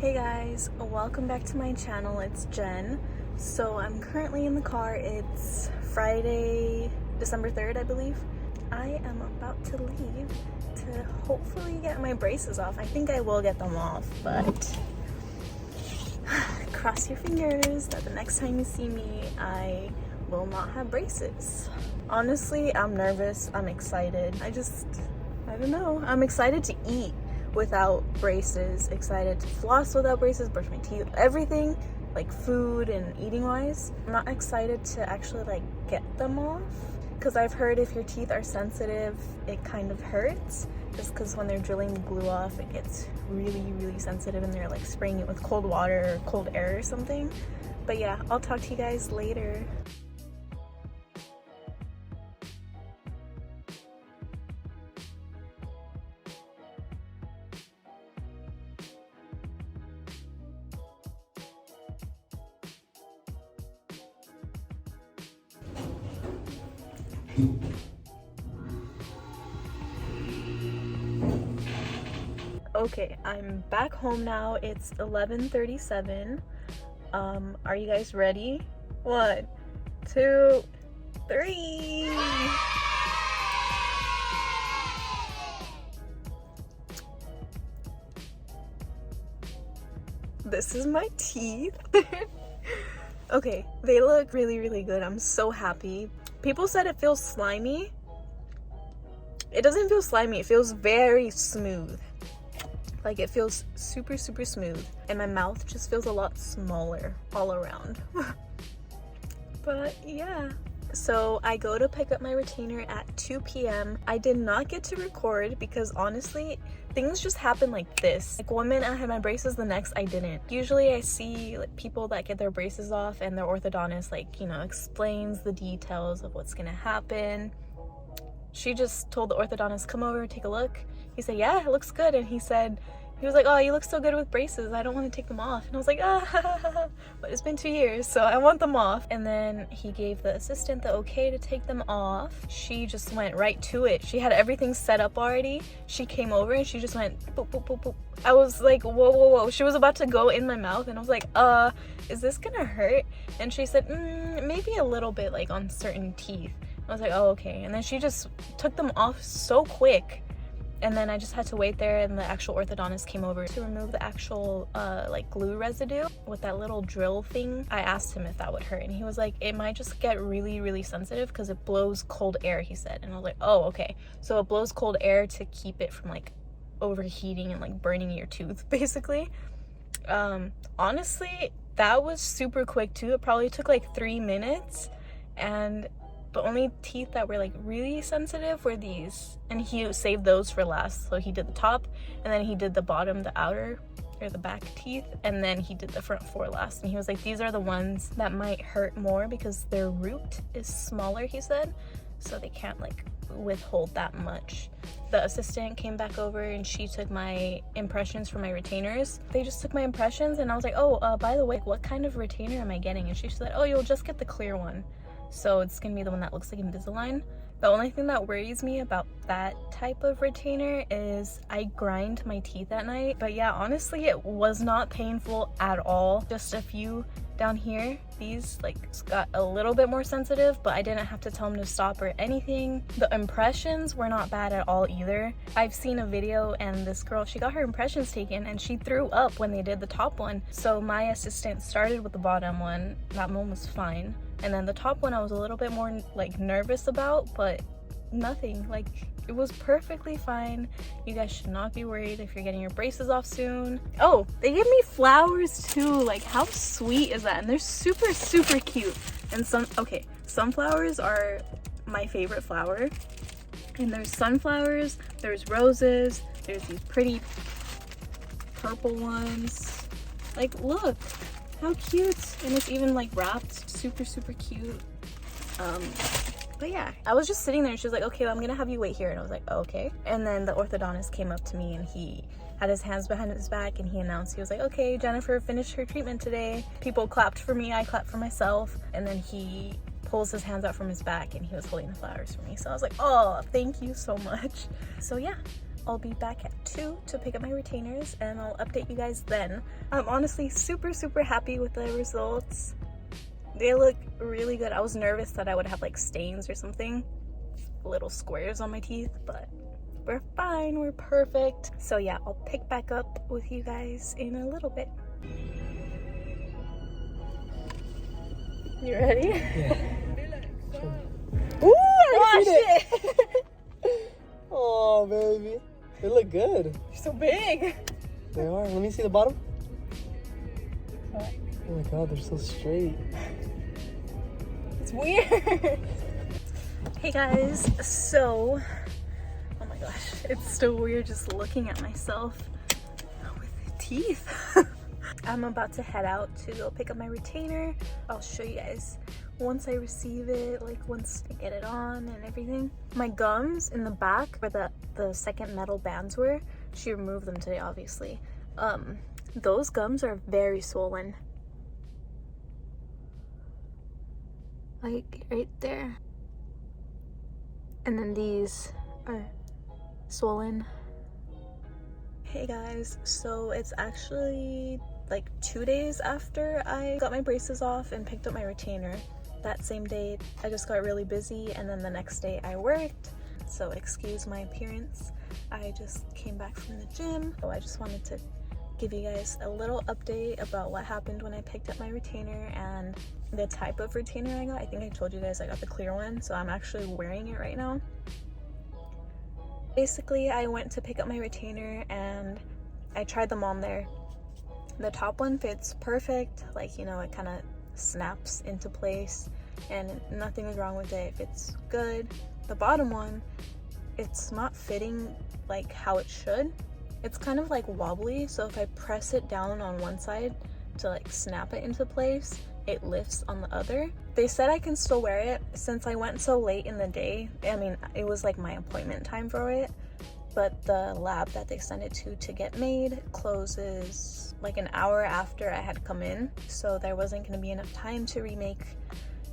Hey guys, welcome back to my channel. It's Jen. So I'm currently in the car. It's Friday, December 3rd, I believe. I am about to leave to hopefully get my braces off. I think I will get them off, but cross your fingers that the next time you see me, I will not have braces. Honestly, I'm nervous. I'm excited. I don't know. I'm excited to eat without braces, excited to floss without braces, brush my teeth, everything, like food and eating wise. I'm not excited to actually like get them off, because I've heard if your teeth are sensitive, it kind of hurts, just because when they're drilling the glue off, it gets really sensitive and they're like spraying it with cold water or cold air or something. But yeah, I'll talk to you guys later. Okay, I'm back home now. It's 11:37. Are you guys ready? 1, 2, 3. This is my teeth. Okay, they look really good. I'm so happy. People said it feels slimy. It doesn't feel slimy. It feels very smooth. Like it feels super smooth, and my mouth just feels a lot smaller all around. But yeah, so I go to pick up my retainer at 2 p.m. I did not get to record because honestly things just happen like this. Like one minute I had my braces, the next I didn't. Usually I see like people that get their braces off and their orthodontist like, you know, explains the details of what's gonna happen. She just told the orthodontist, come over, take a look. He said, yeah, it looks good. And he was like, oh, you look so good with braces. I don't want to take them off. And I was like, but it's been 2 years, so I want them off. And then he gave the assistant the okay to take them off. She just went right to it. She had everything set up already. She came over and she just went boop, boop, boop, boop. I was like, whoa. She was about to go in my mouth and I was like, is this gonna hurt? And she said, maybe a little bit, like on certain teeth. I was like, oh, okay. And then she just took them off so quick. And then I just had to wait there, and the actual orthodontist came over to remove the actual like glue residue with that little drill thing. I asked him if that would hurt, and he was like, it might just get really sensitive because it blows cold air, he said. And I was like, oh, okay. So it blows cold air to keep it from like overheating and like burning your tooth, basically. Honestly, that was super quick too. It probably took like 3 minutes, and the only teeth that were like really sensitive were these, and he saved those for last. So he did the top, and then he did the bottom, the outer or the back teeth, and then he did the front 4 last. And he was like, these are the ones that might hurt more because their root is smaller, he said, so they can't like withhold that much. The assistant came back over and she took my impressions for my retainers. They just took my impressions, and I was like, oh, by the way, what kind of retainer am I getting? And she said, oh, you'll just get the clear one. So it's gonna be the one that looks like Invisalign. The only thing that worries me about that type of retainer is I grind my teeth at night. But yeah, honestly, it was not painful at all. Just a few down here, these like got a little bit more sensitive, but I didn't have to tell them to stop or anything. The impressions were not bad at all either. I've seen a video, and this girl, she got her impressions taken and she threw up when they did the top one. So my assistant started with the bottom one. That one was fine. And then the top one I was a little bit more like nervous about, but nothing, like it was perfectly fine. You guys should not be worried if you're getting your braces off soon. Oh, they gave me flowers too. Like how sweet is that? And they're super cute. And sunflowers are my favorite flower. And there's sunflowers, there's roses, there's these pretty purple ones. Like look how cute. And it's even like wrapped super cute. But yeah, I was just sitting there and she was like, okay, I'm gonna have you wait here. And I was like, oh, okay. And then the orthodontist came up to me and he had his hands behind his back and he announced, he was like, okay, Jennifer finished her treatment today. People clapped for me, I clapped for myself. And then he pulls his hands out from his back and he was holding the flowers for me. So I was like, oh, thank you so much. So yeah, I'll be back at 2 to pick up my retainers, and I'll update you guys then. I'm honestly super happy with the results. They look really good. I was nervous that I would have like stains or something, little squares on my teeth, but we're fine, we're perfect. So yeah, I'll pick back up with you guys in a little bit. You ready? Yeah. Ooh, I shit! Oh, baby. They look good. You're so big. They are. Let me see the bottom. What? Oh my god, they're so straight. It's weird. Hey guys, so, oh my gosh, it's still weird just looking at myself with teeth. I'm about to head out to go pick up my retainer. I'll show you guys once I receive it, like once I get it on and everything. My gums in the back where the second metal bands were, she removed them today obviously. Those gums are very swollen. Like right there. And then these are swollen. Hey guys, so it's actually like 2 days after I got my braces off and picked up my retainer. That same day I just got really busy, and then the next day I worked, so excuse my appearance. I just came back from the gym, so I just wanted to give you guys a little update about what happened when I picked up my retainer and the type of retainer I got. I think I told you guys I got the clear one, so I'm actually wearing it right now. Basically, I went to pick up my retainer and I tried them on there. The top one fits perfect, like, you know, it kind of snaps into place and nothing is wrong with it. It fits good. The bottom one, it's not fitting like how it should. It's kind of like wobbly, so if I press it down on one side to like snap it into place, it lifts on the other. They said I can still wear it since I went so late in the day. I mean, it was like my appointment time for it, but the lab that they sent it to get made closes like an hour after I had come in, so there wasn't going to be enough time to remake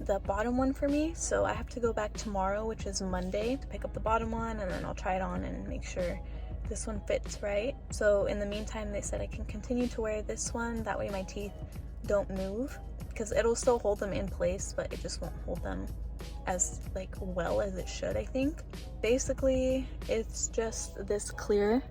the bottom one for me. So I have to go back tomorrow, which is Monday, to pick up the bottom one, and then I'll try it on and make sure this one fits right. So in the meantime, they said I can continue to wear this one, that way my teeth don't move, because it'll still hold them in place, but it just won't hold them as like well as it should, I think. Basically, it's just this clear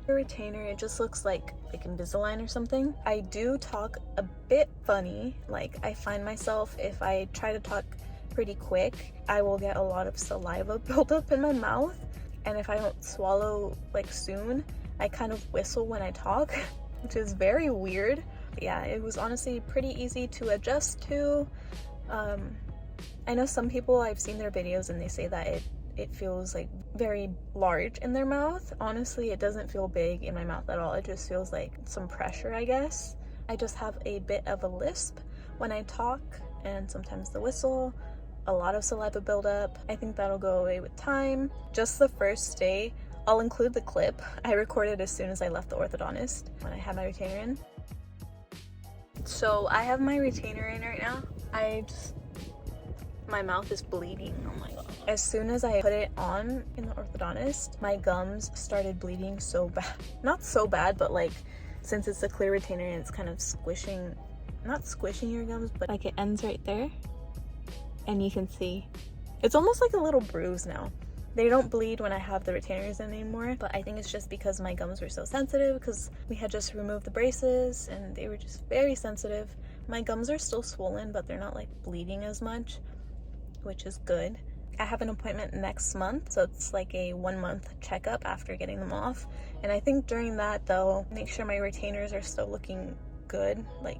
retainer. It just looks like Invisalign or something. I do talk a bit funny, like I find myself, if I try to talk pretty quick, I will get a lot of saliva built up in my mouth, and if I don't swallow like soon, I kind of whistle when I talk, which is very weird. Yeah, it was honestly pretty easy to adjust to. I know some people, I've seen their videos and they say that it feels like very large in their mouth. Honestly, it doesn't feel big in my mouth at all. It just feels like some pressure, I guess. I just have a bit of a lisp when I talk, and sometimes the whistle, a lot of saliva buildup. I think that'll go away with time. Just the first day, I'll include the clip I recorded as soon as I left the orthodontist when I had my retainer in. So I have my retainer in right now. My mouth is bleeding. Oh my god. As soon as I put it on in the orthodontist, my gums started bleeding so bad. Not so bad, but like, since it's a clear retainer and it's kind of squishing, not squishing your gums, but like it ends right there. And you can see, it's almost like a little bruise now. They don't bleed when I have the retainers in anymore, but I think it's just because my gums were so sensitive, because we had just removed the braces and they were just very sensitive. My gums are still swollen, but they're not like bleeding as much, which is good. I have an appointment next month, so it's like a 1-month checkup after getting them off. And I think during that, they'll make sure my retainers are still looking good, like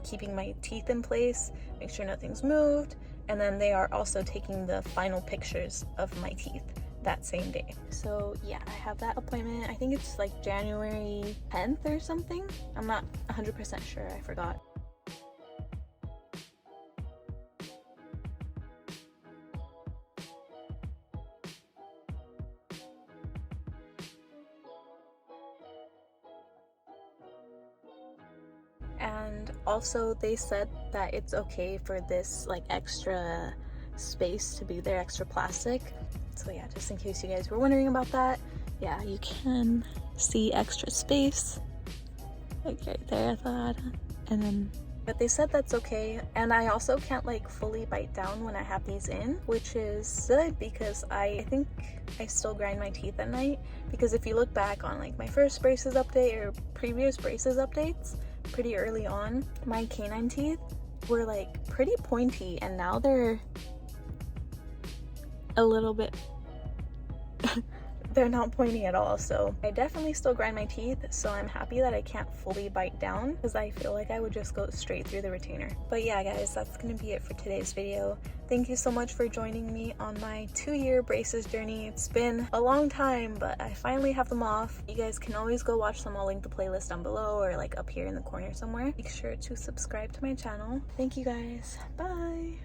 keeping my teeth in place, make sure nothing's moved. And then they are also taking the final pictures of my teeth that same day. So yeah, I have that appointment. I think it's like January 10th or something. I'm not 100% sure, I forgot. And also they said that it's okay for this like extra space to be there, extra plastic. So yeah, just in case you guys were wondering about that, yeah, you can see extra space like right there at the bottom. And then, but they said that's okay. And I also can't like fully bite down when I have these in, which is good because I think I still grind my teeth at night. Because if you look back on like my first braces update or previous braces updates, pretty early on, my canine teeth were like pretty pointy, and now they're a little bit they're not pointy at all. So I definitely still grind my teeth, so I'm happy that I can't fully bite down because I feel like I would just go straight through the retainer. But yeah guys, that's gonna be it for today's video. Thank you so much for joining me on my 2-year braces journey. It's been a long time, but I finally have them off. You guys can always go watch them. I'll link the playlist down below or like up here in the corner somewhere. Make sure to subscribe to my channel. Thank you guys. Bye.